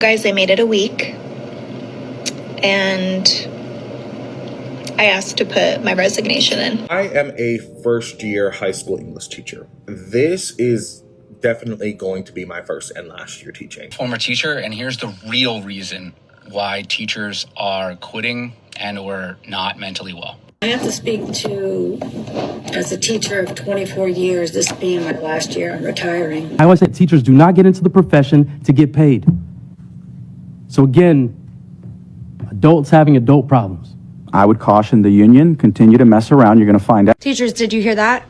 Guys, I made it a week, and I asked to put my resignation in. I am a first-year high school English teacher. This is definitely going to be my first and last year teaching. Former teacher, and here's the real reason why teachers are quitting and or not mentally well. I have to speak to, as a teacher of 24 years, this being my last year, I'm retiring. I always say teachers do not get into the profession to get paid. So again, adults having adult problems. I would caution the union, continue to mess around. You're going to find out. Teachers, did you hear that?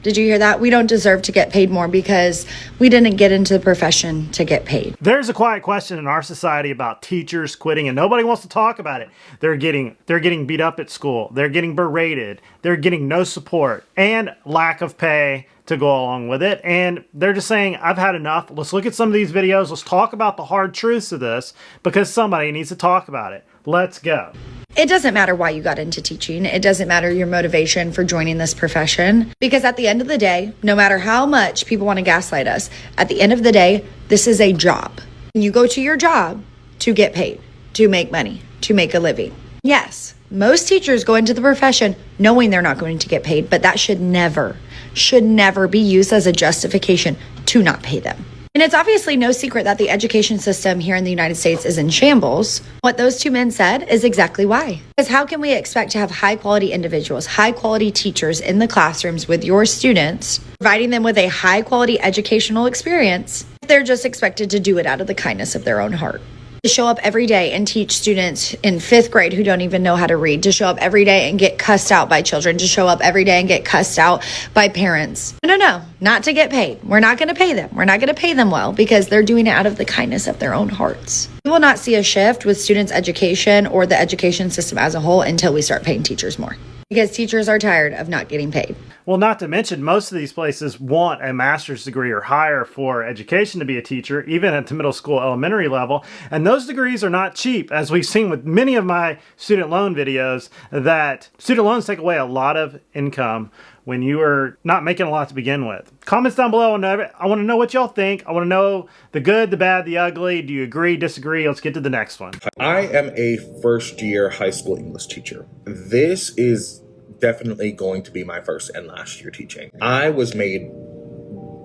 Did you hear that? We don't deserve to get paid more because we didn't get into the profession to get paid. There's a quiet question in our society about teachers quitting, and nobody wants to talk about it. They're getting beat up at school. They're getting berated. They're getting no support and lack of pay to go along with it. And they're just saying, I've had enough. Let's look at some of these videos. Let's talk about the hard truths of this because somebody needs to talk about it. Let's go. It doesn't matter why you got into teaching. It doesn't matter your motivation for joining this profession. Because at the end of the day, no matter how much people want to gaslight us, at the end of the day, this is a job. You go to your job to get paid, to make money, to make a living. Yes, most teachers go into the profession knowing they're not going to get paid, but that should never be used as a justification to not pay them. And it's obviously no secret that the education system here in the United States is in shambles. What those two men said is exactly why. Because how can we expect to have high quality individuals, high quality teachers in the classrooms with your students, providing them with a high quality educational experience, if they're just expected to do it out of the kindness of their own heart? To show up every day and teach students in 5th grade who don't even know how to read, to show up every day and get cussed out by children, to show up every day and get cussed out by parents. No, not to get paid. We're not going to pay them. We're not going to pay them well because they're doing it out of the kindness of their own hearts. We will not see a shift with students' education or the education system as a whole until we start paying teachers more. Because teachers are tired of not getting paid. Well, not to mention, most of these places want a master's degree or higher for education to be a teacher, even at the middle school, elementary level. And those degrees are not cheap, as we've seen with many of my student loan videos, that student loans take away a lot of income when you are not making a lot to begin with. Comments down below. I want to know what y'all think. I want to know the good, the bad, the ugly. Do you agree, disagree? Let's get to the next one. I am a first-year high school English teacher. This is definitely going to be my first and last year teaching. I was made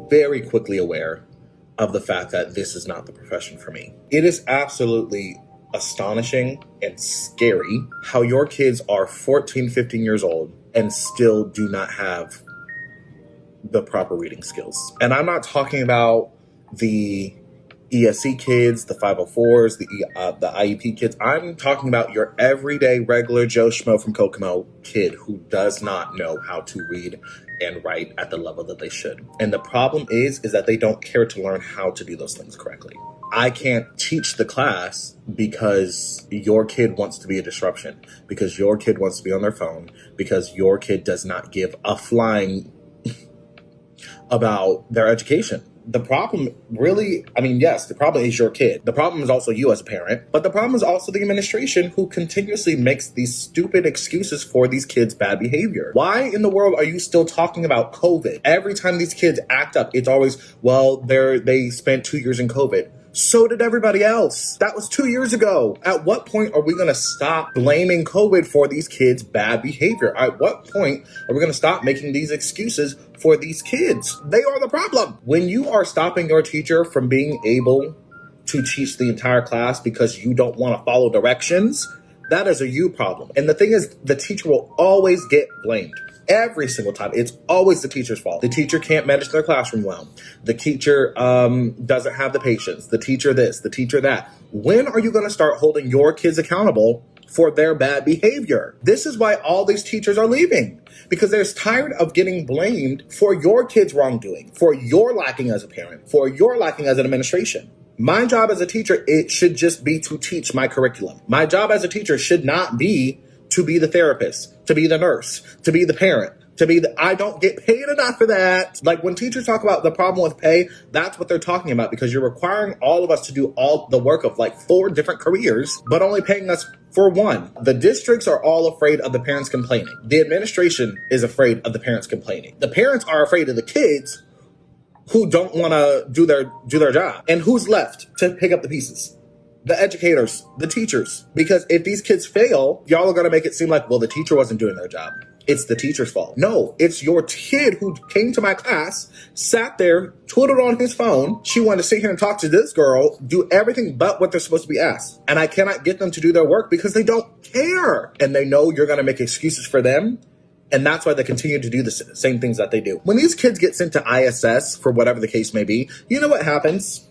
very quickly aware of the fact that this is not the profession for me. It is absolutely astonishing and scary how your kids are 14, 15 years old and still do not have the proper reading skills. And I'm not talking about the ESC kids, the 504s, the IEP kids. I'm talking about your everyday regular Joe Schmo from Kokomo kid who does not know how to read and write at the level that they should. And the problem is that they don't care to learn how to do those things correctly. I can't teach the class because your kid wants to be a disruption, because your kid wants to be on their phone, because your kid does not give a flying about their education. The problem really, yes, the problem is your kid. The problem is also you as a parent, but the problem is also the administration who continuously makes these stupid excuses for these kids' bad behavior. Why in the world are you still talking about COVID? Every time these kids act up, it's always, well, they spent 2 years in COVID. So did everybody else. That was 2 years ago. At what point are we going to stop blaming COVID for these kids' bad behavior? At what point are we going to stop making these excuses for these kids? They are the problem. When you are stopping your teacher from being able to teach the entire class because you don't want to follow directions, that is a you problem. And the thing is, the teacher will always get blamed. Every single time. It's always the teacher's fault. The teacher can't manage their classroom well. The teacher doesn't have the patience. The teacher this, the teacher that. When are you going to start holding your kids accountable for their bad behavior? This is why all these teachers are leaving. Because they're tired of getting blamed for your kids' wrongdoing, for your lacking as a parent, for your lacking as an administration. My job as a teacher, it should just be to teach my curriculum. My job as a teacher should not be to be the therapist, to be the nurse, to be the parent, I don't get paid enough for that. Like when teachers talk about the problem with pay, that's what they're talking about, because you're requiring all of us to do all the work of like 4 different careers, but only paying us for one. The districts are all afraid of the parents complaining. The administration is afraid of the parents complaining. The parents are afraid of the kids who don't want to do their job. And who's left to pick up the pieces? The educators, the teachers. Because if these kids fail, y'all are going to make it seem like, well, the teacher wasn't doing their job. It's the teacher's fault. No, it's your kid who came to my class, sat there, twiddled on his phone. She wanted to sit here and talk to this girl, do everything but what they're supposed to be asked. And I cannot get them to do their work because they don't care. And they know you're going to make excuses for them. And that's why they continue to do the same things that they do. When these kids get sent to ISS, for whatever the case may be, you know what happens?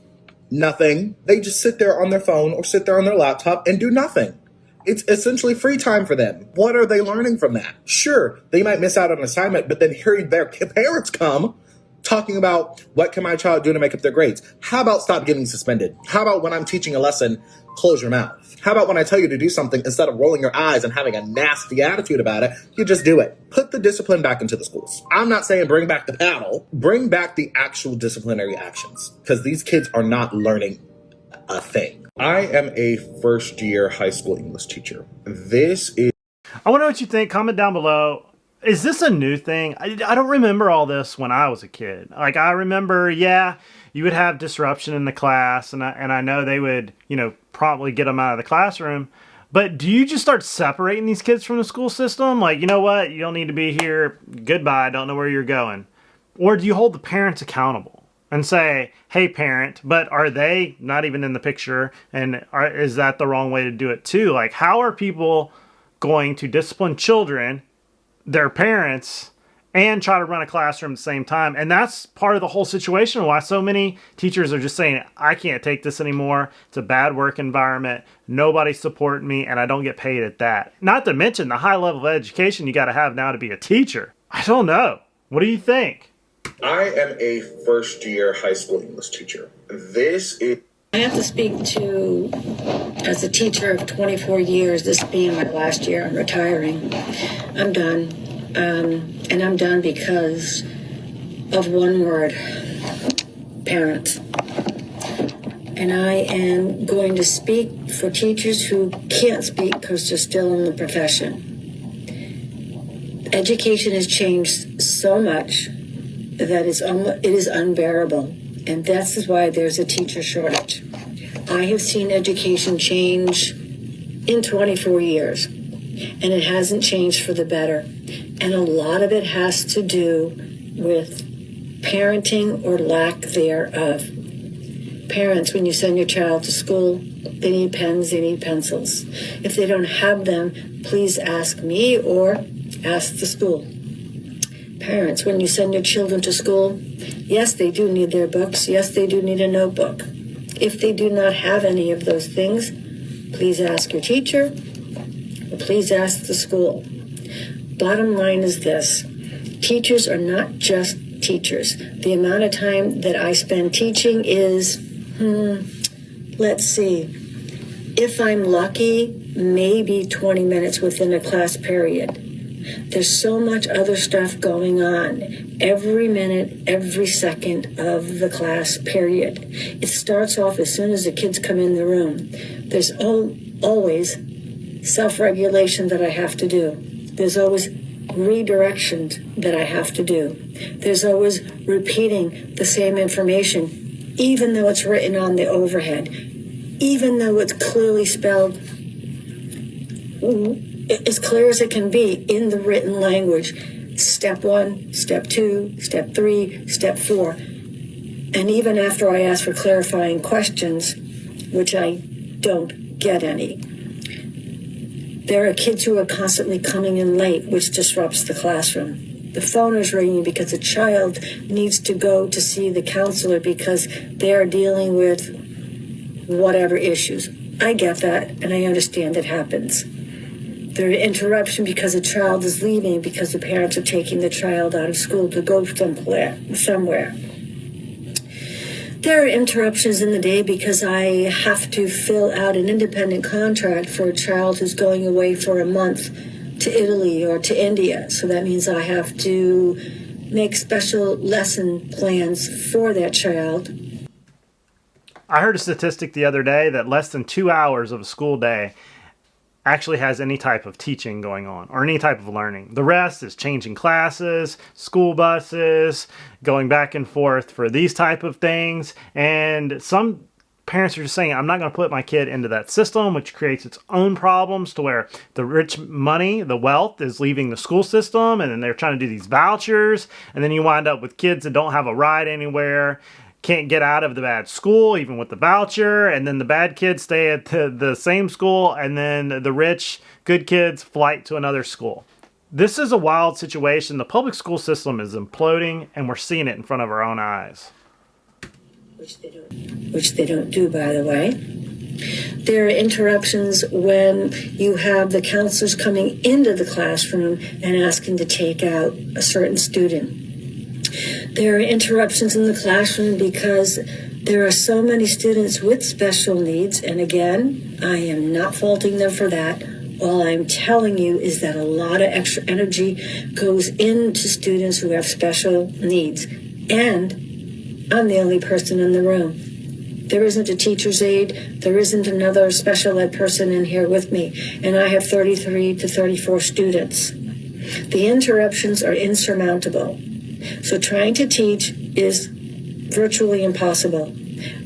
Nothing. They just sit there on their phone or sit there on their laptop and do nothing. It's essentially free time for them. What are they learning from that? Sure, they might miss out on an assignment, but then hearing their parents come talking about what can my child do to make up their grades? How about stop getting suspended? How about when I'm teaching a lesson, close your mouth? How about when I tell you to do something, instead of rolling your eyes and having a nasty attitude about it, you just do it. Put the discipline back into the schools. I'm not saying bring back the paddle. Bring back the actual disciplinary actions, because these kids are not learning a thing. I am a first-year high school English teacher. I want to know what you think. Comment down below. Is this a new thing? I don't remember all this when I was a kid. Like, I remember, yeah, you would have disruption in the class, and I know they would, promptly get them out of the classroom. But do you just start separating these kids from the school system? Like, you know what? You don't need to be here. Goodbye. I don't know where you're going. Or do you hold the parents accountable and say, hey, parent, but are they not even in the picture? And is that the wrong way to do it too? Like, how are people going to discipline children, their parents, and try to run a classroom at the same time? And that's part of the whole situation, why so many teachers are just saying, I can't take this anymore. It's a bad work environment. Nobody's supporting me, and I don't get paid at that. Not to mention the high level of education you got to have now to be a teacher. I don't know. What do you think? I am a first-year high school English teacher. I have to speak to, as a teacher of 24 years, this being my last year, I'm retiring. I'm done. And I'm done because of one word: parents. And I am going to speak for teachers who can't speak because they're still in the profession. Education has changed so much that it is unbearable. And that's why there's a teacher shortage. I have seen education change in 24 years, and it hasn't changed for the better. And a lot of it has to do with parenting or lack thereof. Parents, when you send your child to school, they need pens, they need pencils. If they don't have them, please ask me or ask the school. Parents, when you send your children to school, yes, they do need their books. Yes, they do need a notebook. If they do not have any of those things, please ask your teacher or please ask the school. Bottom line is this: teachers are not just teachers. The amount of time that I spend teaching is, let's see, if I'm lucky, maybe 20 minutes within a class period. There's so much other stuff going on every minute, every second of the class period. It starts off as soon as the kids come in the room. There's always self-regulation that I have to do. There's always redirection that I have to do. There's always repeating the same information, even though it's written on the overhead, even though it's clearly spelled as clear as it can be in the written language. Step 1, step 2, step 3, step 4. And even after I ask for clarifying questions, which I don't get any, there are kids who are constantly coming in late, which disrupts the classroom. The phone is ringing because a child needs to go to see the counselor because they are dealing with whatever issues. I get that, and I understand it happens. There are interruptions because a child is leaving because the parents are taking the child out of school to go somewhere. There are interruptions in the day because I have to fill out an independent contract for a child who's going away for a month to Italy or to India. So that means I have to make special lesson plans for that child. I heard a statistic the other day that less than 2 hours of a school day actually has any type of teaching going on or any type of learning. The rest is changing classes, school buses, going back and forth for these type of things. And some parents are just saying, I'm not going to put my kid into that system, which creates its own problems to where the rich money, the wealth is leaving the school system, and then they're trying to do these vouchers, and then you wind up with kids that don't have a ride anywhere, can't get out of the bad school, even with the voucher, and then the bad kids stay at the same school, and then the rich, good kids flight to another school. This is a wild situation. The public school system is imploding, and we're seeing it in front of our own eyes. Which they don't do, by the way. There are interruptions when you have the counselors coming into the classroom and asking to take out a certain student. There are interruptions in the classroom because there are so many students with special needs, and again, I am not faulting them for that. All I'm telling you is that a lot of extra energy goes into students who have special needs, and I'm the only person in the room. There isn't a teacher's aide. There isn't another special ed person in here with me. And I have 33 to 34 students. The interruptions are insurmountable. So trying to teach is virtually impossible.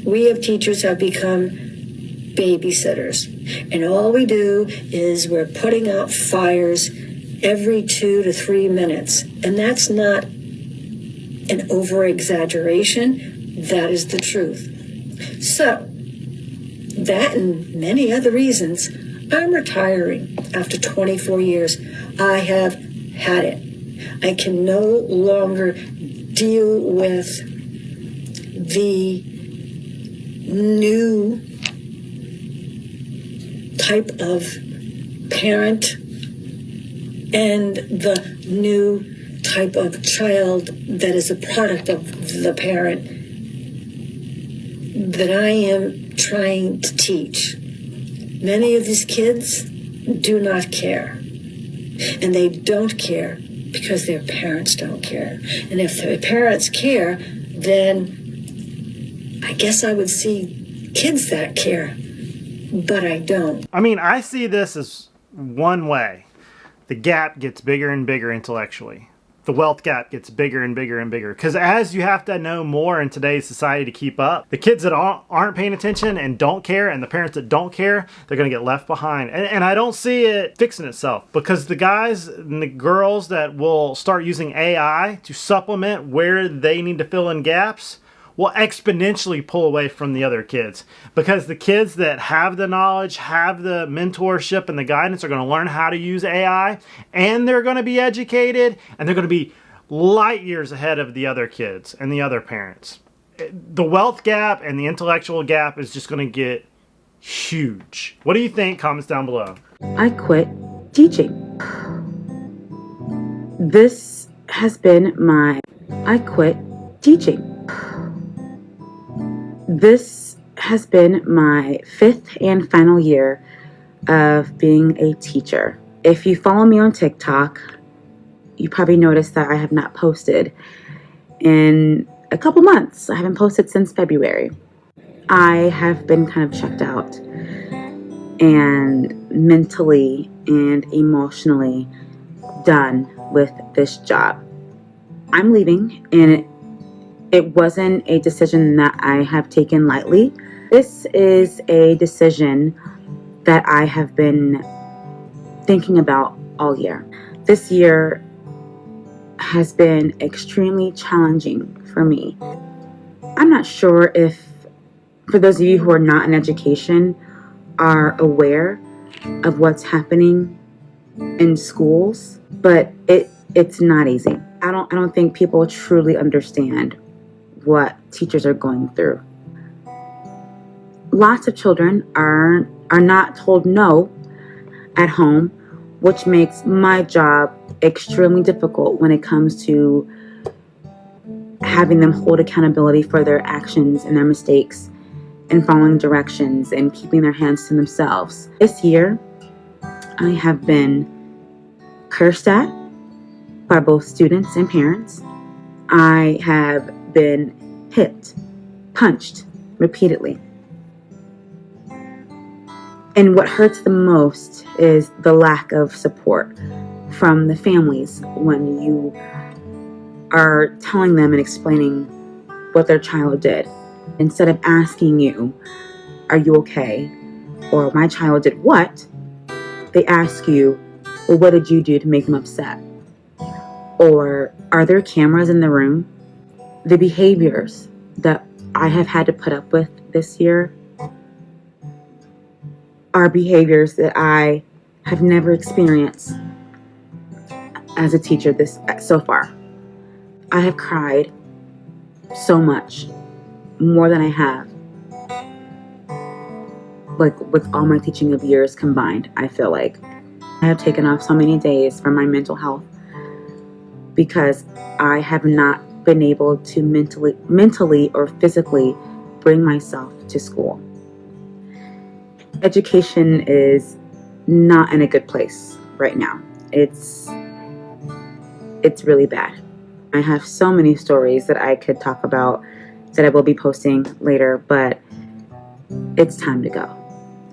We as teachers have become babysitters. And all we do is we're putting out fires every 2 to 3 minutes. And that's not an over-exaggeration. That is the truth. So, that and many other reasons, I'm retiring after 24 years. I have had it. I can no longer deal with the new type of parent and the new type of child that is a product of the parent that I am trying to teach. Many of these kids do not care. And they don't care because their parents don't care. And if their parents care, then I guess I would see kids that care. But I don't. I mean, I see this as one way. The gap gets bigger and bigger intellectually. The wealth gap gets bigger and bigger and bigger. Because as you have to know more in today's society to keep up, the kids that aren't paying attention and don't care, and the parents that don't care, they're going to get left behind. And I don't see it fixing itself, because the guys and the girls that will start using AI to supplement where they need to fill in gaps will exponentially pull away from the other kids, because the kids that have the knowledge, have the mentorship and the guidance are going to learn how to use AI, and they're going to be educated, and they're going to be light years ahead of the other kids and the other parents. The wealth gap and the intellectual gap is just going to get huge. What do you think? Comments down below. I quit teaching. This has been I quit teaching. This has been my 5th and final year of being a teacher. If you follow me on TikTok, you probably noticed that I have not posted in a couple months. I haven't posted since February. I have been kind of checked out and mentally and emotionally done with this job. I'm leaving, and it wasn't a decision that I have taken lightly. This is a decision that I have been thinking about all year. This year has been extremely challenging for me. I'm not sure if, for those of you who are not in education, are aware of what's happening in schools, but it's not easy. I don't think people truly understand what teachers are going through. Lots of children are not told no at home, which makes my job extremely difficult when it comes to having them hold accountability for their actions and their mistakes and following directions and keeping their hands to themselves. This year, I have been cursed at by both students and parents. I have been hit, punched repeatedly. And what hurts the most is the lack of support from the families when you are telling them and explaining what their child did. Instead of asking you are you okay? Or my child did what? They ask you, well, what did you do to make them upset? Or are there cameras in the room? The behaviors that I have had to put up with this year are behaviors that I have never experienced as a teacher so far. I have cried so much, more than I have, like with all my teaching of years combined. I feel like I have taken off so many days from my mental health because I have not been able to mentally or physically bring myself to school. Education is not in a good place right now. It's really bad. I have so many stories that I could talk about that I will be posting later, but it's time to go.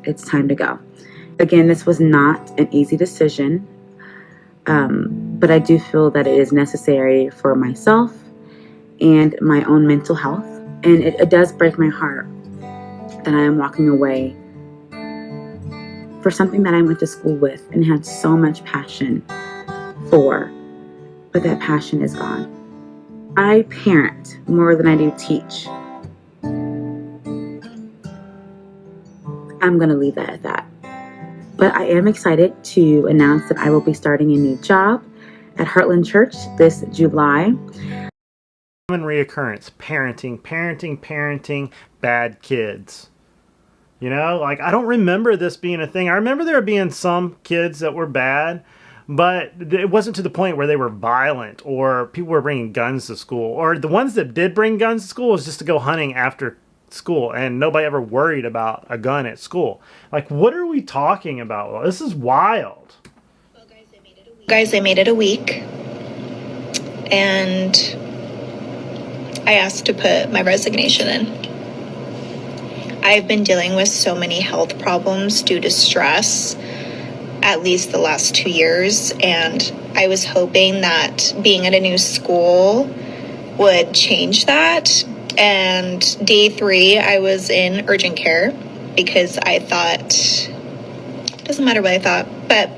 It's time to go. Again, this was not an easy decision, but I do feel that it is necessary for myself and my own mental health. And it does break my heart that I am walking away for something that I went to school with and had so much passion for, but that passion is gone. I parent more than I do teach. I'm going to leave that at that. But I am excited to announce that I will be starting a new job at Heartland Church this July. Common reoccurrence, parenting, bad kids. You know, like I don't remember this being a thing. I remember there being some kids that were bad, but it wasn't to the point where they were violent or people were bringing guns to school. Or the ones that did bring guns to school was just to go hunting after school, and nobody ever worried about a gun at school. Like, what are we talking about? Well, this is wild. Well, guys, I made it a week, and I asked to put my resignation in. I've been dealing with so many health problems due to stress, at least the last 2 years, and I was hoping that being at a new school would change that. And day 3, I was in urgent care because I thought, doesn't matter what I thought, but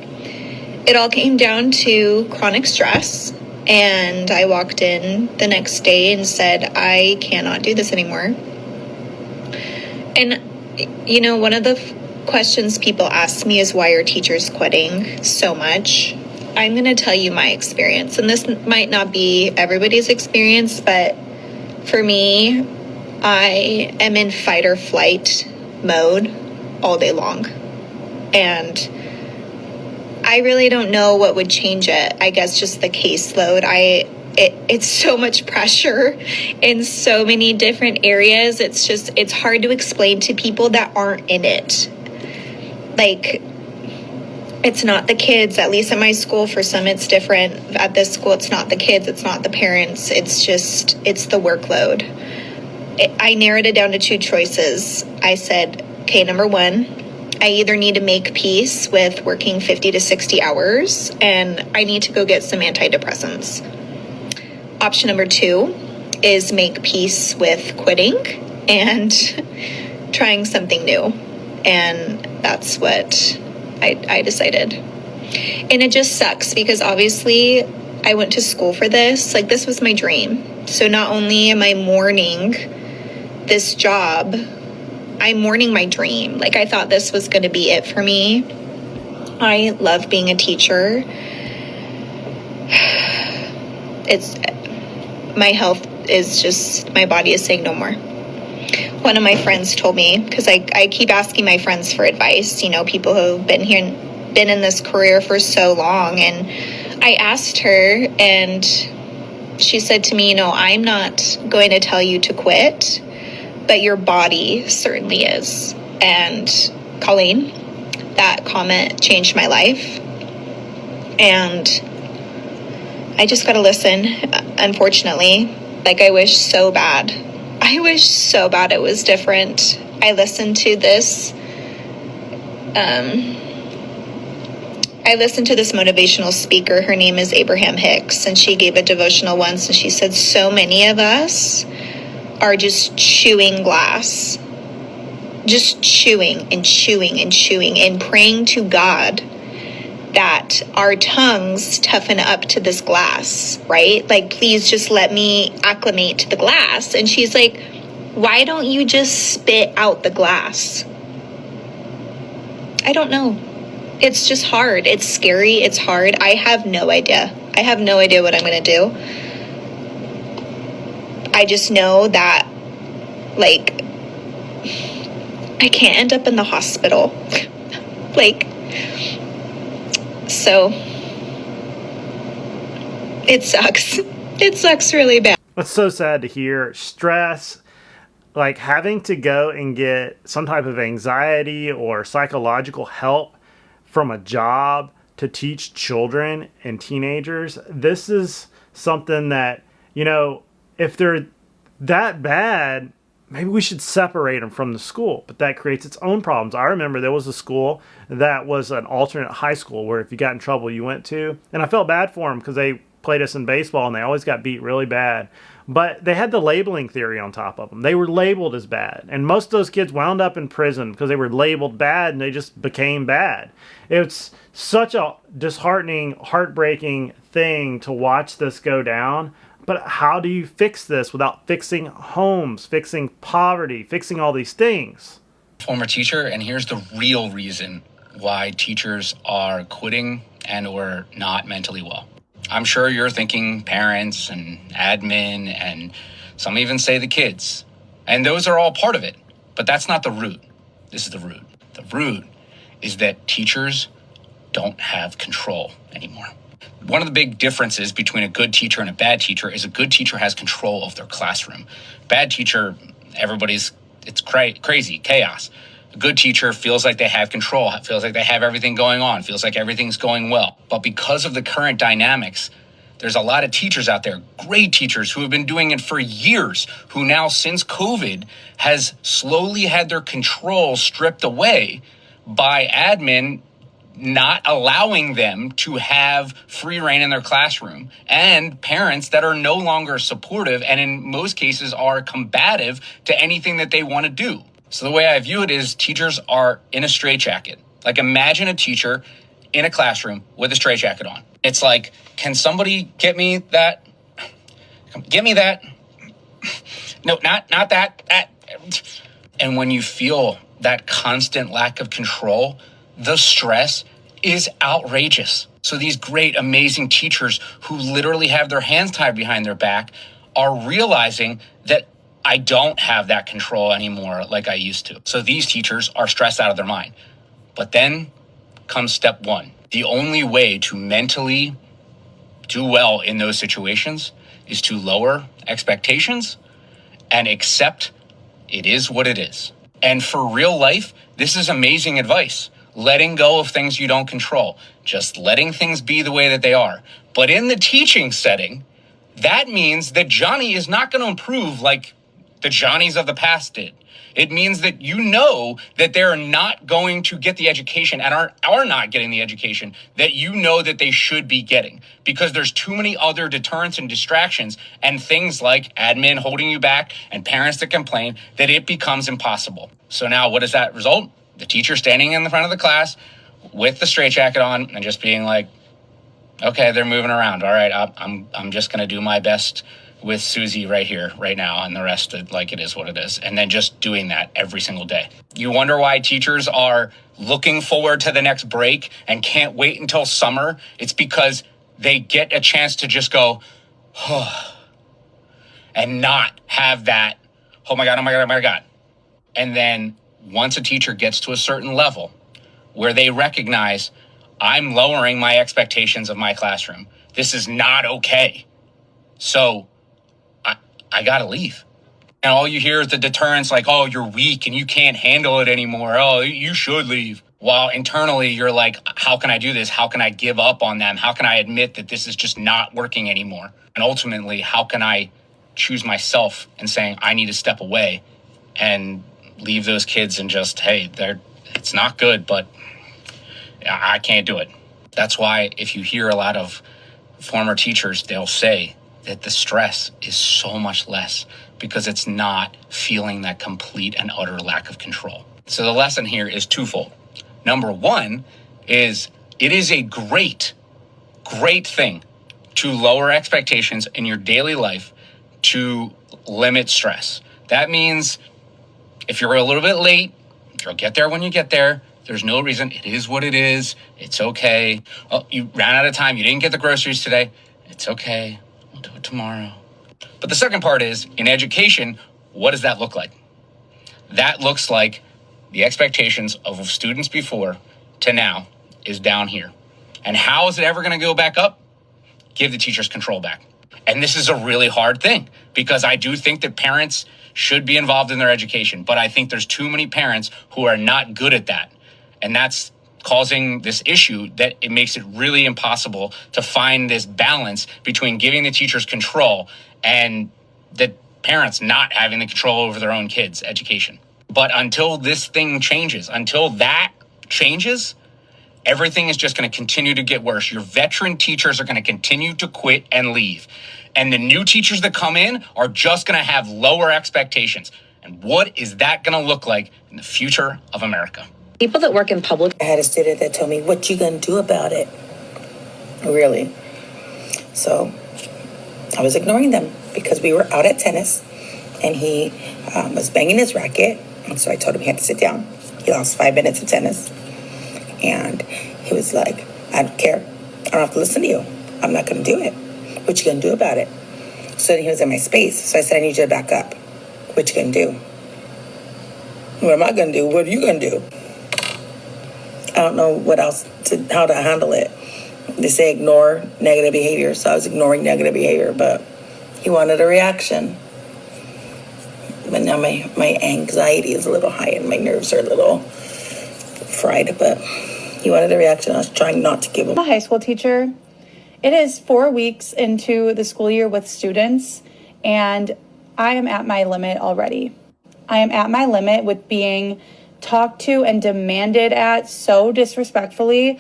it all came down to chronic stress. And I walked in the next day and said, I cannot do this anymore. And, you know, one of the questions people ask me is, why are teachers quitting so much? I'm going to tell you my experience. And this might not be everybody's experience, but for me, I am in fight or flight mode all day long. And I really don't know what would change it. I guess just the caseload. It's so much pressure in so many different areas. It's hard to explain to people that aren't in it. Like, it's not the kids, at least at my school. For some, it's different. At this school, it's not the kids, it's not the parents. It's the workload. I narrowed it down to 2 choices. I said, okay, number 1, I either need to make peace with working 50 to 60 hours, and I need to go get some antidepressants. Option number 2 is make peace with quitting and trying something new. And that's what I decided. And it just sucks because obviously I went to school for this. Like, this was my dream. So not only am I mourning this job, I'm mourning my dream. Like, I thought this was going to be it for me. I love being a teacher. My health is just, my body is saying no more. One of my friends told me, because I keep asking my friends for advice, you know, people who have been here and been in this career for so long. And I asked her, and she said to me, you know, I'm not going to tell you to quit, but your body certainly is. And Colleen, that comment changed my life. And I just got to listen, unfortunately. Like, I wish so bad it was different. I listened to this motivational speaker. Her name is Abraham Hicks, and she gave a devotional once, and she said, so many of us are just chewing glass just chewing and chewing and chewing and praying to God that our tongues toughen up to this glass, right? Like, please just let me acclimate to the glass. And she's like, why don't you just spit out the glass? I don't know. It's just hard. It's scary. It's hard. I have no idea. I have no idea what I'm going to do. I just know that, like, I can't end up in the hospital. Like, so it sucks. It sucks really bad. It's so sad to hear. Stress, like having to go and get some type of anxiety or psychological help from a job to teach children and teenagers. This is something that, you know, if they're that bad, maybe we should separate them from the school, but that creates its own problems. I remember there was a school that was an alternate high school where if you got in trouble, you went to, and I felt bad for them because they played us in baseball and they always got beat really bad. But they had the labeling theory on top of them. They were labeled as bad. And most of those kids wound up in prison because they were labeled bad and they just became bad. It's such a disheartening, heartbreaking thing to watch this go down. But how do you fix this without fixing homes, fixing poverty, fixing all these things? Former teacher, and here's the real reason why teachers are quitting and or not mentally well. I'm sure you're thinking parents and admin, and some even say the kids. And those are all part of it. But that's not the root. This is the root. The root is that teachers don't have control anymore. One of the big differences between a good teacher and a bad teacher is a good teacher has control of their classroom. Bad teacher, it's crazy, chaos. A good teacher feels like they have control, feels like they have everything going on, feels like everything's going well. But because of the current dynamics, there's a lot of teachers out there, great teachers who have been doing it for years, who now since COVID has slowly had their control stripped away by admin not allowing them to have free reign in their classroom, and parents that are no longer supportive and in most cases are combative to anything that they want to do. So the way I view it is teachers are in a straitjacket. Like, imagine a teacher in a classroom with a straitjacket on. It's like, can somebody get me that? Get me that. No, not that. And when you feel that constant lack of control, the stress is outrageous. So these great, amazing teachers who literally have their hands tied behind their back are realizing that I don't have that control anymore like I used to. So these teachers are stressed out of their mind. But then comes step one. The only way to mentally do well in those situations is to lower expectations and accept it is what it is. And for real life, this is amazing advice. Letting go of things you don't control. Just letting things be the way that they are. But in the teaching setting, that means that Johnny is not going to improve like the Johnnies of the past did. It means that you know that they're not going to get the education and are not getting the education that you know that they should be getting, because there's too many other deterrents and distractions and things like admin holding you back and parents that complain that it becomes impossible. So now what does that result? The teacher standing in the front of the class with the straitjacket on and just being like, okay, they're moving around. All right, I'm just going to do my best with Susie right here, right now, and the rest of like it is what it is. And then just doing that every single day. You wonder why teachers are looking forward to the next break and can't wait until summer. It's because they get a chance to just go, oh, and not have that, oh my God. And then once a teacher gets to a certain level where they recognize I'm lowering my expectations of my classroom, this is not okay. So I gotta leave. And all you hear is the deterrence like, oh, you're weak and you can't handle it anymore. Oh, you should leave. While internally you're like, how can I do this? How can I give up on them? How can I admit that this is just not working anymore? And ultimately, how can I choose myself and saying I need to step away and leave those kids and just, hey, it's not good, but I can't do it. That's why if you hear a lot of former teachers, they'll say that the stress is so much less because it's not feeling that complete and utter lack of control. So the lesson here is twofold. Number one is it is a great thing to lower expectations in your daily life to limit stress. That means if you're a little bit late, you'll get there when you get there. There's no reason. It is what it is. It's okay. Oh, you ran out of time. You didn't get the groceries today. It's okay. We'll do it tomorrow. But the second part is, in education, what does that look like? That looks like the expectations of students before to now is down here. And how is it ever going to go back up? Give the teachers control back. And this is a really hard thing because I do think that parents should be involved in their education, but I think there's too many parents who are not good at that. And that's causing this issue that it makes it really impossible to find this balance between giving the teachers control and the parents not having the control over their own kids' education. But until this thing changes, until that changes, everything is just going to continue to get worse. Your veteran teachers are going to continue to quit and leave. And the new teachers that come in are just going to have lower expectations. And what is that going to look like in the future of America? People that work in public. I had a student that told me, "What you gonna do about it?" Really? So I was ignoring them because we were out at tennis and he was banging his racket. And so I told him he had to sit down. He lost 5 minutes of tennis. And he was like, "I don't care. I don't have to listen to you. I'm not going to do it. What you going to do about it?" So then he was in my space. So I said, "I need you to back up. What you going to do?" "What am I going to do? What are you going to do?" I don't know how to handle it. They say ignore negative behavior. So I was ignoring negative behavior, but he wanted a reaction. But now my anxiety is a little high and my nerves are a little fried, but he wanted a reaction. I was trying not to give him. I'm a high school teacher. It is 4 weeks into the school year with students, and I am at my limit already. I am at my limit with being talked to and demanded at so disrespectfully,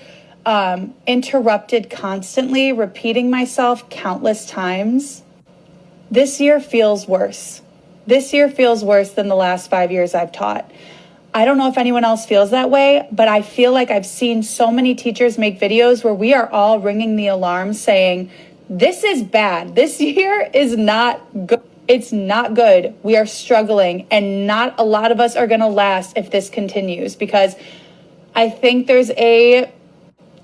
interrupted constantly, repeating myself countless times. This year feels worse. This year feels worse than the last 5 years I've taught. I don't know if anyone else feels that way, but I feel like I've seen so many teachers make videos where we are all ringing the alarm saying, this is bad. This year is not good. It's not good. We are struggling, and not a lot of us are going to last if this continues, because I think there's a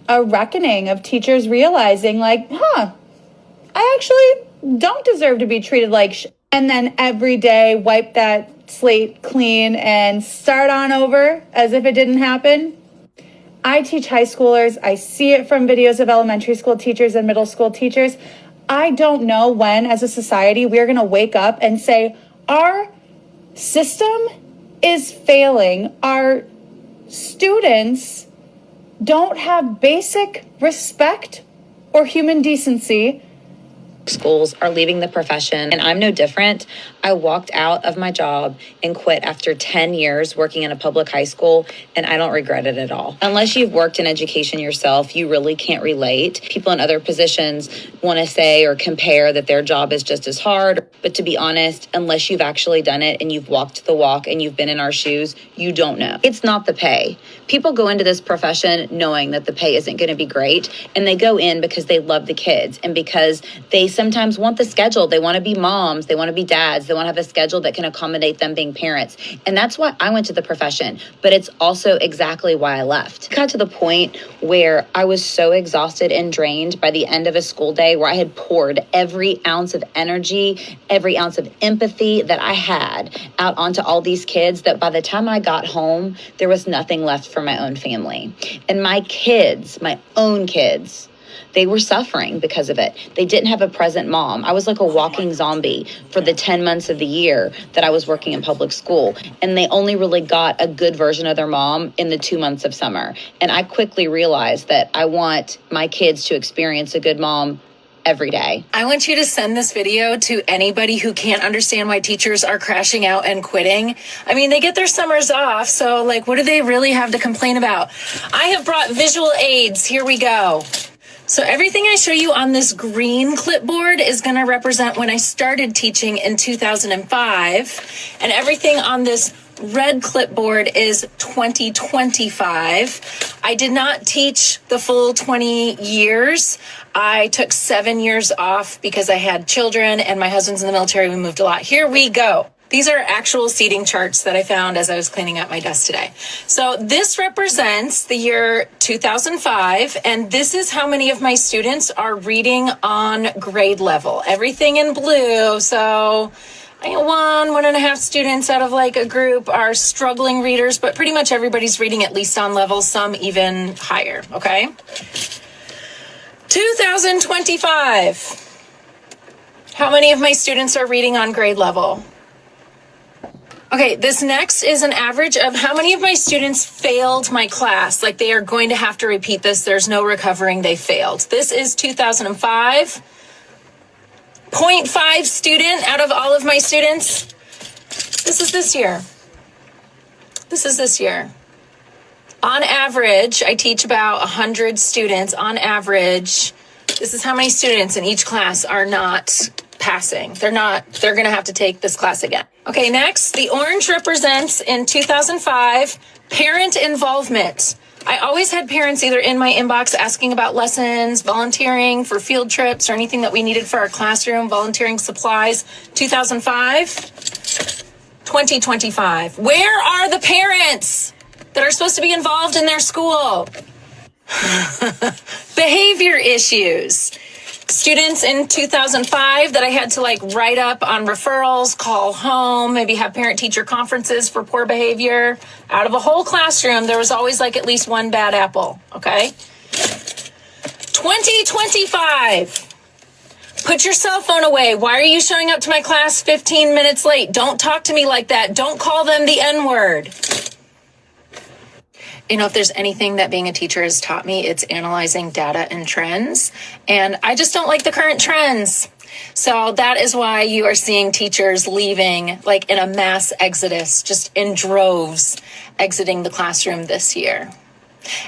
reckoning of teachers realizing like, I actually don't deserve to be treated like shit. And then every day wipe that slate clean and start on over as if it didn't happen. I teach high schoolers. I see it from videos of elementary school teachers and middle school teachers. I don't know when, as a society, we're going to wake up and say, our system is failing. Our students don't have basic respect or human decency. Schools are leaving the profession, and I'm no different. I walked out of my job and quit after 10 years working in a public high school, and I don't regret it at all. Unless you've worked in education yourself, you really can't relate. People in other positions want to say or compare that their job is just as hard, but to be honest, unless you've actually done it and you've walked the walk and you've been in our shoes, you don't know. It's not the pay. People go into this profession knowing that the pay isn't going to be great, and they go in because they love the kids and because they sometimes want the schedule. They want to be moms, they want to be dads, they want to have a schedule that can accommodate them being parents. And that's why I went to the profession, but it's also exactly why I left. It got to the point where I was so exhausted and drained by the end of a school day where I had poured every ounce of energy, every ounce of empathy that I had out onto all these kids that by the time I got home, there was nothing left for my own family. And my kids, my own kids, they were suffering because of it. They didn't have a present mom. I was like a walking zombie for the 10 months of the year that I was working in public school. And they only really got a good version of their mom in the 2 months of summer. And I quickly realized that I want my kids to experience a good mom every day. I want you to send this video to anybody who can't understand why teachers are crashing out and quitting. I mean, they get their summers off, so like, what do they really have to complain about? I have brought visual aids. Here we go. So everything I show you on this green clipboard is going to represent when I started teaching in 2005. And everything on this red clipboard is 2025. I did not teach the full 20 years. I took 7 years off because I had children and my husband's in the military. We moved a lot. Here we go. These are actual seating charts that I found as I was cleaning up my desk today. So this represents the year 2005, and this is how many of my students are reading on grade level. Everything in blue. So I think 1.5 students out of like a group are struggling readers, but pretty much everybody's reading at least on level, some even higher, okay? 2025. How many of my students are reading on grade level? Okay, this next is an average of how many of my students failed my class. Like they are going to have to repeat this. There's no recovering. They failed. This is 2005. 0.5 student out of all of my students. This is this year. This is this year. On average, I teach about 100 students. On average, this is how many students in each class are not passing. They're going to have to take this class again. Okay, next, the orange represents in 2005 parent involvement. I always had parents either in my inbox asking about lessons, volunteering for field trips, or anything that we needed for our classroom, volunteering supplies. 2005, 2025. Where are the parents that are supposed to be involved in their school? Behavior issues. Students in 2005 that I had to like write up on referrals, call home, maybe have parent-teacher conferences for poor behavior. Out of a whole classroom, there was always like at least one bad apple, okay? 2025. Put your cell phone away. Why are you showing up to my class 15 minutes late? Don't talk to me like that. Don't call them the N-word. You know, if there's anything that being a teacher has taught me, it's analyzing data and trends. And I just don't like the current trends. So that is why you are seeing teachers leaving like in a mass exodus, just in droves, exiting the classroom this year.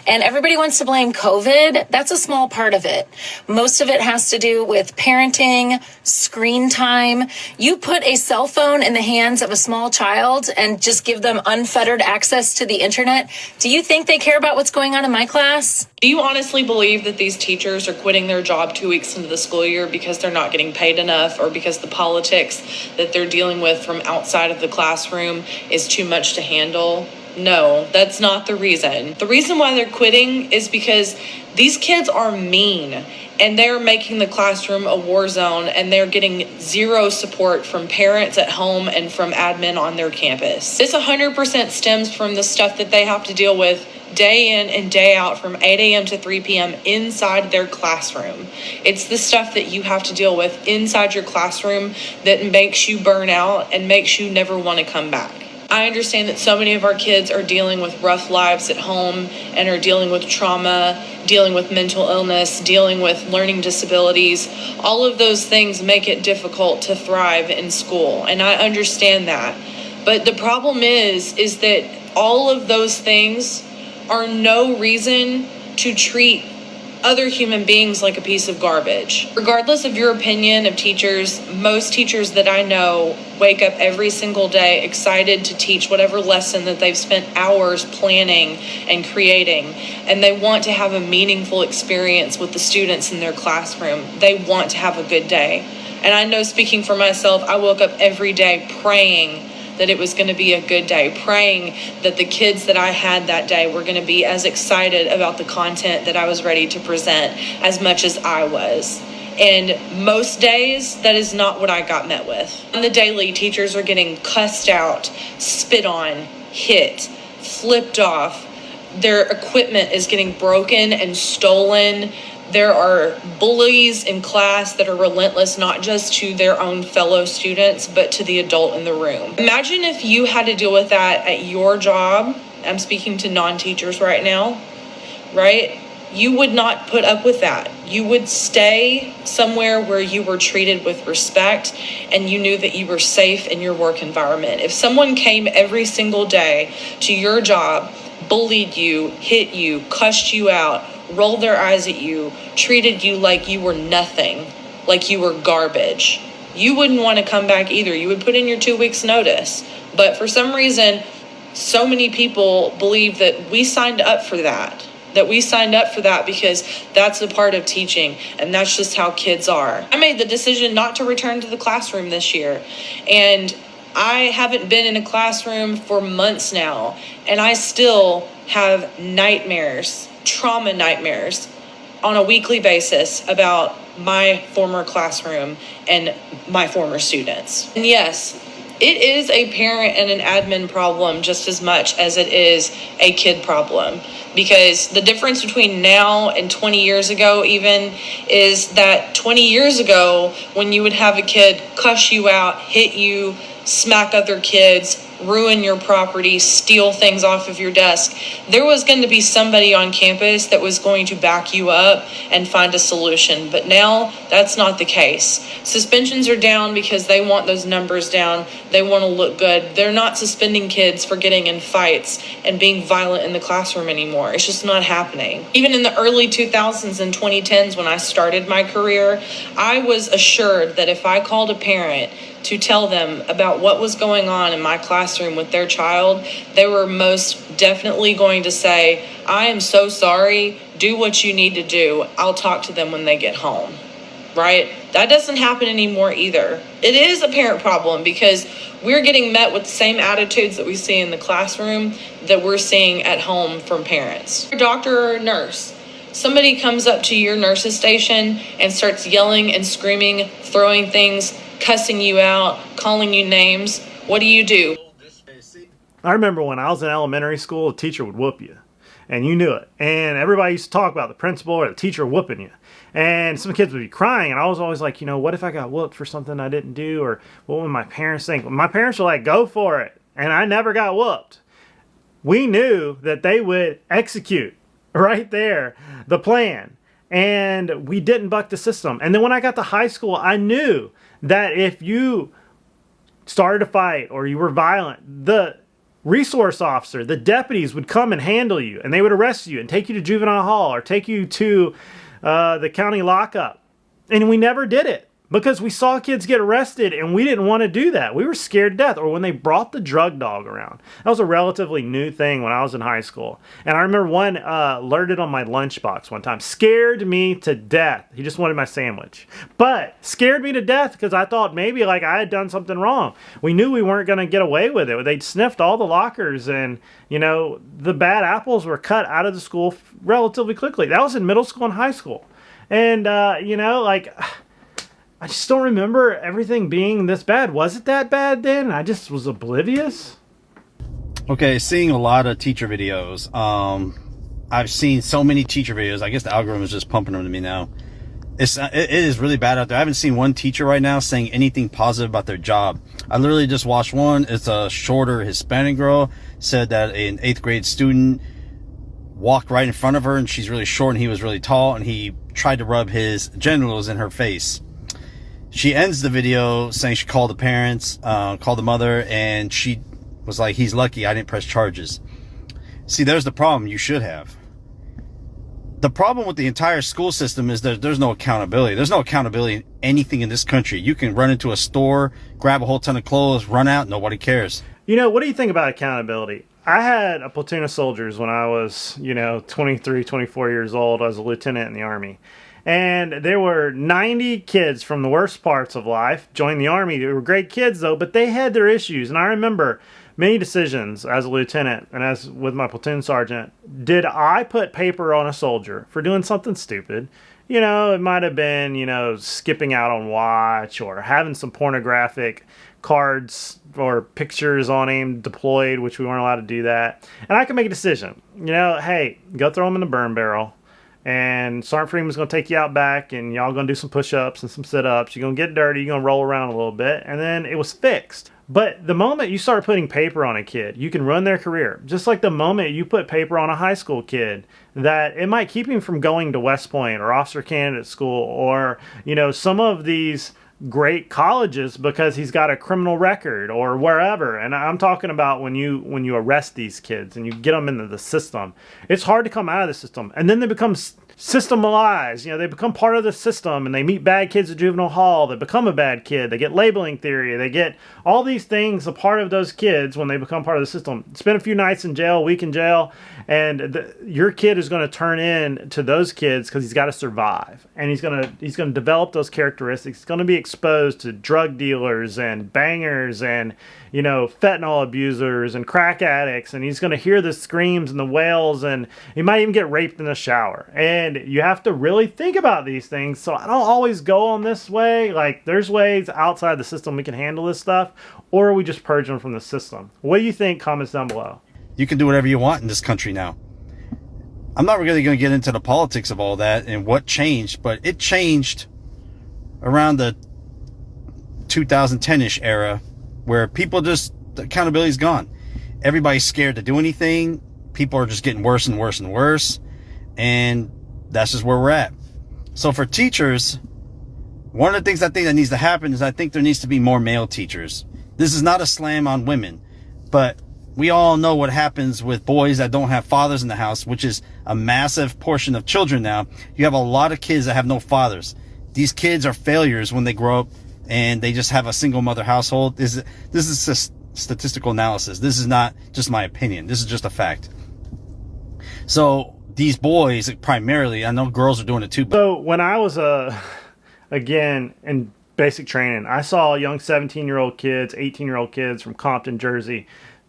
And everybody wants to blame COVID. That's a small part of it. Most of it has to do with parenting, screen time. You put a cell phone in the hands of a small child and just give them unfettered access to the internet. Do you think they care about what's going on in my class? Do you honestly believe that these teachers are quitting their job 2 weeks into the school year because they're not getting paid enough, or because the politics that they're dealing with from outside of the classroom is too much to handle? No, that's not the reason. The reason why they're quitting is because these kids are mean and they're making the classroom a war zone, and they're getting zero support from parents at home and from admin on their campus. This 100% stems from the stuff that they have to deal with day in and day out from 8 a.m. to 3 p.m. inside their classroom. It's the stuff that you have to deal with inside your classroom that makes you burn out and makes you never want to come back. I understand that so many of our kids are dealing with rough lives at home and are dealing with trauma, dealing with mental illness, dealing with learning disabilities. All of those things make it difficult to thrive in school, and I understand that. But the problem is that all of those things are no reason to treat other human beings like a piece of garbage. Regardless of your opinion of teachers, most teachers that I know wake up every single day excited to teach whatever lesson that they've spent hours planning and creating, and they want to have a meaningful experience with the students in their classroom. They want to have a good day. And I know, speaking for myself, I woke up every day praying that it was going to be a good day, praying that the kids that I had that day were going to be as excited about the content that I was ready to present as much as I was. And most days, that is not what I got met with. On the daily, teachers are getting cussed out, spit on, hit, flipped off. Their equipment is getting broken and stolen. There are bullies in class that are relentless, not just to their own fellow students, but to the adult in the room. Imagine if you had to deal with that at your job. I'm speaking to non-teachers right now, right? You would not put up with that. You would stay somewhere where you were treated with respect and you knew that you were safe in your work environment. If someone came every single day to your job, bullied you, hit you, cussed you out, rolled their eyes at you, treated you like you were nothing, like you were garbage, you wouldn't want to come back either. You would put in your 2 weeks notice. But for some reason, so many people believe that we signed up for that. Because that's a part of teaching, and that's just how kids are. I made the decision not to return to the classroom this year, and I haven't been in a classroom for months now, and I still have nightmares, trauma nightmares, on a weekly basis about my former classroom and my former students. And yes, it is a parent and an admin problem just as much as it is a kid problem, because the difference between now and 20 years ago even is that 20 years ago, when you would have a kid cuss you out, hit you, smack other kids, ruin your property, steal things off of your desk, there was going to be somebody on campus that was going to back you up and find a solution. But now that's not the case. Suspensions are down because they want those numbers down. They want to look good. They're not suspending kids for getting in fights and being violent in the classroom anymore. It's just not happening. Even in the early 2000s and 2010s, when I started my career, I was assured that if I called a parent to tell them about what was going on in my classroom with their child, they were most definitely going to say, I am so sorry, do what you need to do. I'll talk to them when they get home, right? That doesn't happen anymore either. It is a parent problem because we're getting met with the same attitudes that we see in the classroom that we're seeing at home from parents. A doctor or a nurse, somebody comes up to your nurse's station and starts yelling and screaming, throwing things, cussing you out, calling you names. What do? I remember when I was in elementary school, a teacher would whoop you, and you knew it. And everybody used to talk about the principal or the teacher whooping you. And some kids would be crying, and I was always like, what if I got whooped for something I didn't do? Or what would my parents think? My parents were like, go for it. And I never got whooped. We knew that they would execute right there the plan. And we didn't buck the system. And then when I got to high school, I knew that if you started a fight or you were violent, the resource officer, the deputies would come and handle you, and they would arrest you and take you to juvenile hall or take you to the county lockup. And we never did it because we saw kids get arrested and we didn't want to do that. We were scared to death. Or when they brought the drug dog around. That was a relatively new thing when I was in high school. And I remember one alerted on my lunchbox one time. Scared me to death. He just wanted my sandwich. But scared me to death because I thought maybe like I had done something wrong. We knew we weren't going to get away with it. They'd sniffed all the lockers and, the bad apples were cut out of the school relatively quickly. That was in middle school and high school. And, I just don't remember everything being this bad. Was it that bad then? I just was oblivious. Okay, seeing a lot of teacher videos. I've seen so many teacher videos. I guess the algorithm is just pumping them to me now. It is really bad out there. I haven't seen one teacher right now saying anything positive about their job. I literally just watched one. It's a shorter Hispanic girl. Said that an 8th grade student walked right in front of her, and she's really short and he was really tall, and he tried to rub his genitals in her face. She ends the video saying she called the parents, called the mother, and she was like, he's lucky I didn't press charges. See, there's the problem you should have. The problem with the entire school system is that there's no accountability. There's no accountability in anything in this country. You can run into a store, grab a whole ton of clothes, run out, nobody cares. What do you think about accountability? I had a platoon of soldiers when I was, 23, 24 years old. I was a lieutenant in the Army. And there were 90 kids from the worst parts of life joined the Army. They were great kids, though, but they had their issues. And I remember many decisions as a lieutenant and as with my platoon sergeant. Did I put paper on a soldier for doing something stupid? It might have been, skipping out on watch or having some pornographic cards or pictures on him deployed, which we weren't allowed to do that. And I could make a decision. Hey, go throw him in the burn barrel. And Sergeant Freeman's going to take you out back, and y'all going to do some push-ups and some sit-ups. You're going to get dirty. You're going to roll around a little bit. And then it was fixed. But the moment you start putting paper on a kid, you can ruin their career. Just like the moment you put paper on a high school kid, that it might keep him from going to West Point or officer candidate school or, some of these great colleges because he's got a criminal record or wherever. And I'm talking about when you arrest these kids and you get them into the system, it's hard to come out of the system. And then they become systemized. They become part of the system, and they meet bad kids at juvenile hall. They become a bad kid. They get labeling theory. They get all these things a part of those kids when they become part of the system. Spend a few nights in jail, a week in jail, and your kid is going to turn in to those kids because he's got to survive, and he's going to develop those characteristics. He's going to be exposed to drug dealers and bangers and fentanyl abusers and crack addicts, and he's going to hear the screams and the wails, and he might even get raped in the shower. And you have to really think about these things. So I don't always go on this way. Like, there's ways outside the system we can handle this stuff, or we just purge them from the system. What do you think? Comments down below. You can do whatever you want in this country now. I'm not really going to get into the politics of all that and what changed, but it changed around the 2010-ish era, where people the accountability's gone. Everybody's scared to do anything. People are just getting worse and worse and worse. And that's just where we're at. So for teachers, one of the things I think that needs to happen is I think there needs to be more male teachers. This is not a slam on women, but we all know what happens with boys that don't have fathers in the house, which is a massive portion of children now. You have a lot of kids that have no fathers. These kids are failures when they grow up and they just have a single mother household. This is just statistical analysis. This is not just my opinion. This is just a fact. So these boys, primarily, I know girls are doing it too. But so when I was again in basic training, I saw young 17-year-old kids, 18-year-old kids from Compton, Jersey,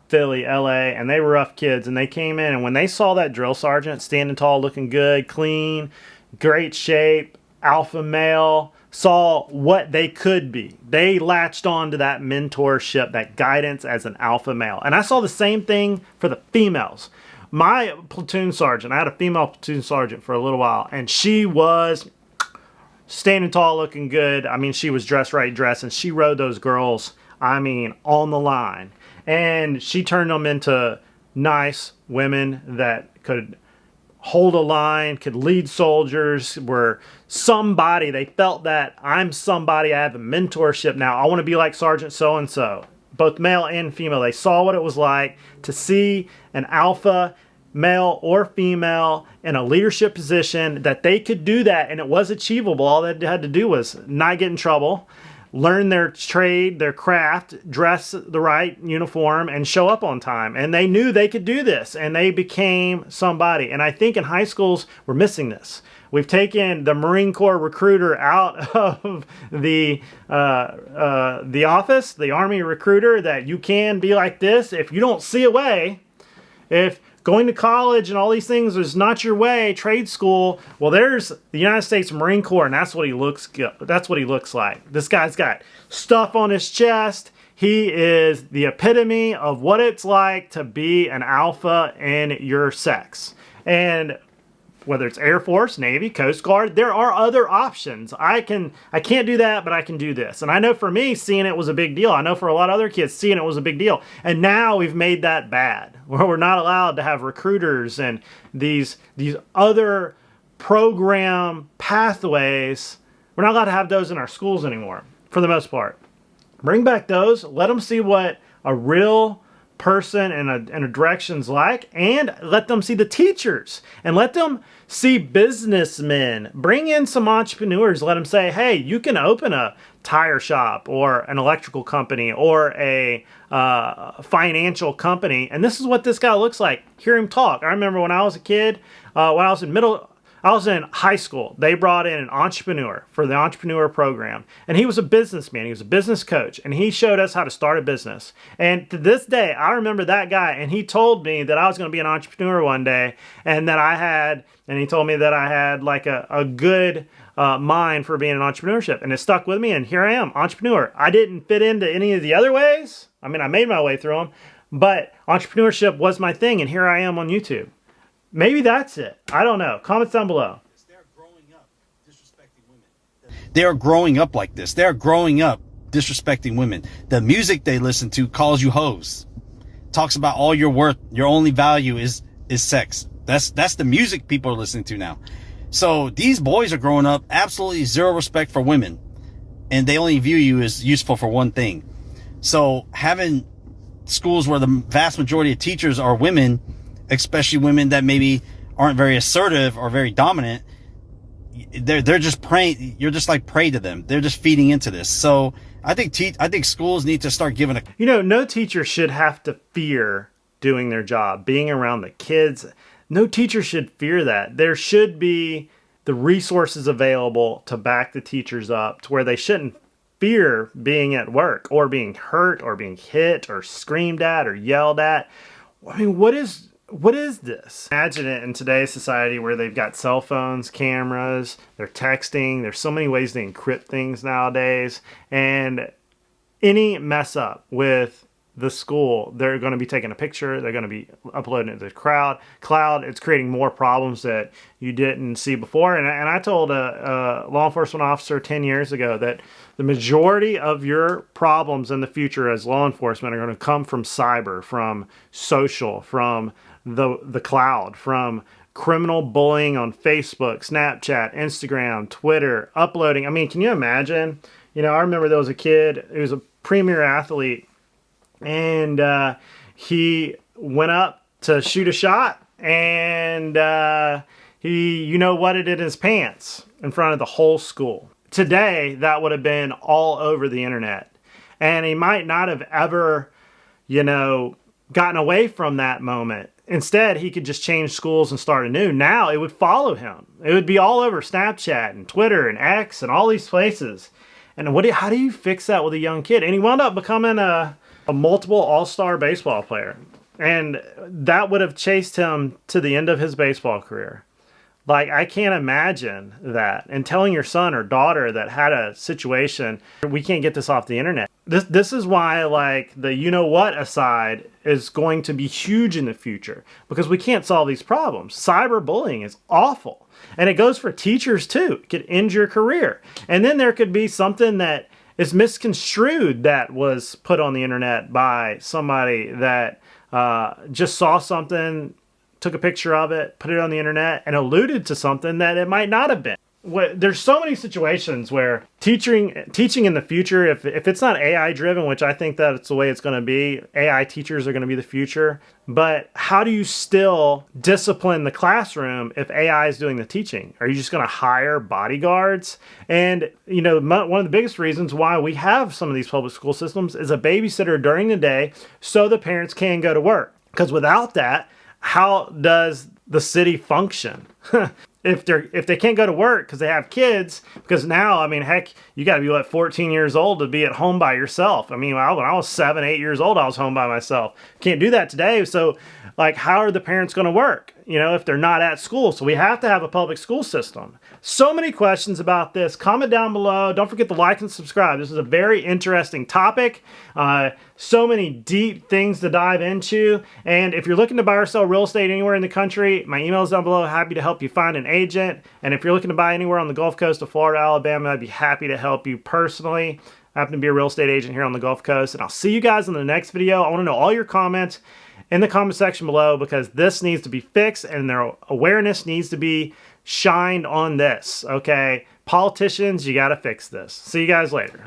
Philly, LA, and they were rough kids. And they came in, and when they saw that drill sergeant standing tall, looking good, clean, great shape, alpha male, saw what they could be, they latched on to that mentorship, that guidance as an alpha male. And I saw the same thing for the females. My platoon sergeant, I had a female platoon sergeant for a little while, and she was standing tall, looking good. I mean, she was dressed right, and she rode those girls, I mean, on the line. And she turned them into nice women that could hold a line, could lead soldiers, were somebody. They felt that I'm somebody, I have a mentorship now. I want to be like Sergeant so-and-so. Both male and female. They saw what it was like to see an alpha male or female in a leadership position, that they could do that, and it was achievable. All they had to do was not get in trouble, learn their trade, their craft, dress the right uniform, and show up on time. And they knew they could do this, and they became somebody. And I think in high schools, we're missing this. We've taken the Marine Corps recruiter out of the office, the Army recruiter, that you can be like this if you don't see a way. If going to college and all these things is not your way, trade school, well, there's the United States Marine Corps, and that's what he looks like. This guy's got stuff on his chest. He is the epitome of what it's like to be an alpha in your sex. And whether it's Air Force, Navy, Coast Guard, there are other options. I can't do that, but I can do this. And I know for me, seeing it was a big deal. I know for a lot of other kids, seeing it was a big deal. And now we've made that bad, where we're not allowed to have recruiters and these other program pathways. We're not allowed to have those in our schools anymore, for the most part. Bring back those. Let them see what a real person and a direction's like, and let them see the teachers, and let them see businessmen. Bring in some entrepreneurs. Let them say, hey, you can open a tire shop or an electrical company or a financial company, and this is what this guy looks like. Hear him talk. I remember when I was a kid, when I was in high school, they brought in an entrepreneur for the entrepreneur program. And he was a businessman. He was a business coach. And he showed us how to start a business. And to this day, I remember that guy. And he told me that I was going to be an entrepreneur one day. And he told me that I had like a good mind for being an entrepreneurship. And it stuck with me. And here I am, entrepreneur. I didn't fit into any of the other ways. I mean, I made my way through them. But entrepreneurship was my thing. And here I am on YouTube. Maybe that's it. I don't know. Comments down below. They're growing up disrespecting women. They are growing up like this. They're growing up disrespecting women. The music they listen to calls you hoes. Talks about all your worth. Your only value is sex. That's the music people are listening to now. So these boys are growing up absolutely zero respect for women. And they only view you as useful for one thing. So having schools where the vast majority of teachers are women, especially women that maybe aren't very assertive or very dominant, they're just praying. You're just like prey to them. They're just feeding into this. So I think schools need to start giving no teacher should have to fear doing their job, being around the kids. No teacher should fear that. There should be the resources available to back the teachers up to where they shouldn't fear being at work or being hurt or being hit or screamed at or yelled at. I mean, what is this? Imagine it in today's society where they've got cell phones, cameras, they're texting. There's so many ways to encrypt things nowadays. And any mess up with the school, they're going to be taking a picture. They're going to be uploading it to the cloud. It's creating more problems that you didn't see before. And I told a law enforcement officer 10 years ago that the majority of your problems in the future as law enforcement are going to come from cyber, from social, from the cloud, from criminal bullying on Facebook, Snapchat, Instagram, Twitter, uploading. I mean, can you imagine? I remember there was a kid who was a premier athlete, and he went up to shoot a shot, and he whatted it in his pants in front of the whole school. Today, that would have been all over the internet. And he might not have ever, gotten away from that moment. Instead, he could just change schools and start anew. Now, it would follow him. It would be all over Snapchat and Twitter and X and all these places. And how do you fix that with a young kid? And he wound up becoming a multiple all-star baseball player. And that would have chased him to the end of his baseball career. Like, I can't imagine that. And telling your son or daughter that had a situation, we can't get this off the internet. This is why, like, the you-know-what aside is going to be huge in the future. Because we can't solve these problems. Cyberbullying is awful. And it goes for teachers, too. It could end your career. And then there could be something that is misconstrued that was put on the internet by somebody that just saw something, took a picture of it, put it on the internet, and alluded to something that it might not have been. There's so many situations where teaching in the future, if it's not AI driven, which I think that's the way it's going to be, AI teachers are going to be the future. But how do you still discipline the classroom if AI is doing the teaching? Are you just going to hire bodyguards? And, one of the biggest reasons why we have some of these public school systems is a babysitter during the day so the parents can go to work. Because without that, how does the city function? If they can't go to work because they have kids, because now, I mean, heck, you got to be 14 years old to be at home by yourself. I mean, when I was 7, 8 years old, I was home by myself. Can't do that today. So, like, how are the parents going to work? If they're not at school. So we have to have a public school system. So many questions about this. Comment down below. Don't forget to like and subscribe. This is a very interesting topic. So many deep things to dive into. And if you're looking to buy or sell real estate anywhere in the country, my email is down below. Happy to help you find an agent. And if you're looking to buy anywhere on the Gulf Coast of Florida, Alabama, I'd be happy to help you personally. I happen to be a real estate agent here on the Gulf Coast. And I'll see you guys in the next video. I want to know all your comments in the comment section below, because this needs to be fixed and their awareness needs to be shined on this. Okay, politicians, you got to fix this. See you guys later.